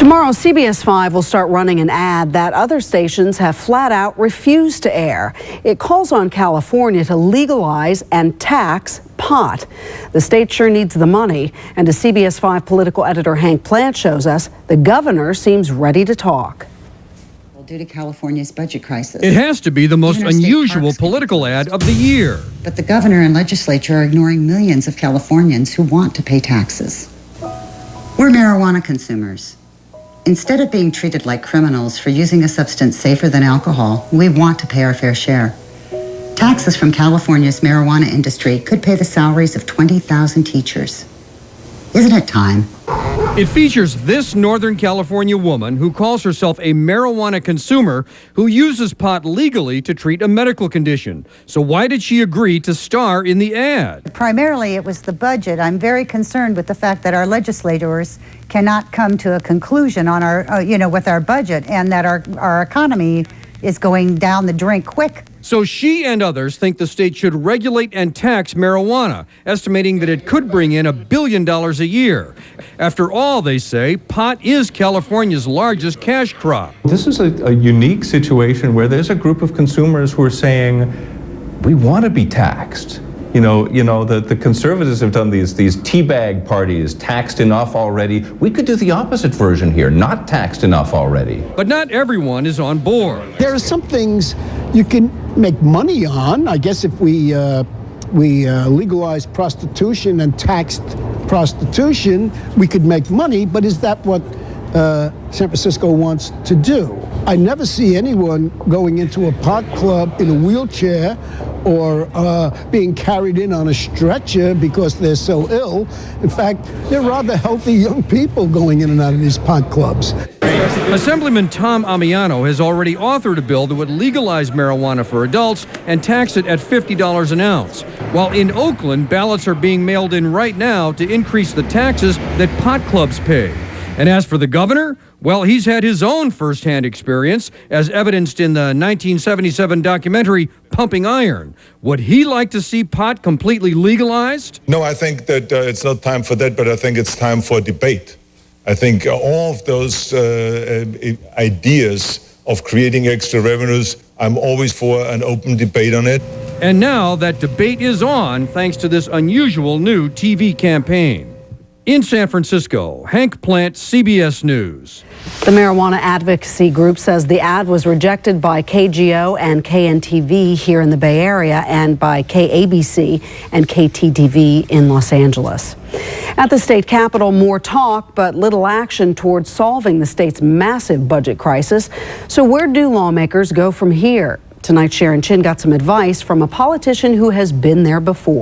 Tomorrow, CBS 5 will start running an ad that other stations have flat out refused to air. It calls on California to legalize and tax pot. The state sure needs the money, and as CBS 5 political editor Hank Plant shows us, the governor seems ready to talk. Due to California's budget crisis. It has to be the most unusual political ad of the year. But the governor and legislature are ignoring millions of Californians who want to pay taxes. We're marijuana consumers. Instead of being treated like criminals for using a substance safer than alcohol, we want to pay our fair share. Taxes from California's marijuana industry could pay the salaries of 20,000 teachers. Isn't it time? It features this Northern California woman who calls herself a marijuana consumer who uses pot legally to treat a medical condition. So why did she agree to star in the ad? Primarily, it was the budget. I'm very concerned with the fact that our legislators cannot come to a conclusion on our, with our budget, and that our economy is going down the drain quick. So she and others think the state should regulate and tax marijuana, estimating that it could bring in $1 billion a year. After all, they say, pot is California's largest cash crop. This is a unique situation where there's a group of consumers who are saying, we want to be taxed. The conservatives have done these teabag parties, taxed enough already. We could do the opposite version here, not taxed enough already. But not everyone is on board. There are some things you can make money on. I guess if we legalized prostitution and taxed prostitution, we could make money. But is that what San Francisco wants to do? I never see anyone going into a pot club in a wheelchair or being carried in on a stretcher because they're so ill. In fact, they're rather healthy young people going in and out of these pot clubs. Assemblyman Tom Amiano has already authored a bill that would legalize marijuana for adults and tax it at $50 an ounce. While in Oakland, ballots are being mailed in right now to increase the taxes that pot clubs pay. And as for the governor, well, he's had his own firsthand experience, as evidenced in the 1977 documentary Pumping Iron. Would he like to see pot completely legalized? No, I think that it's not time for that, but I think it's time for debate. I think all of those ideas of creating extra revenues, I'm always for an open debate on it. And now that debate is on thanks to this unusual new TV campaign. In San Francisco, Hank Plant, CBS News. The marijuana advocacy group says the ad was rejected by KGO and KNTV here in the Bay Area and by KABC and KTTV in Los Angeles. At the state capitol, more talk but little action towards solving the state's massive budget crisis. So where do lawmakers go from here? Tonight, Sharon Chin got some advice from a politician who has been there before.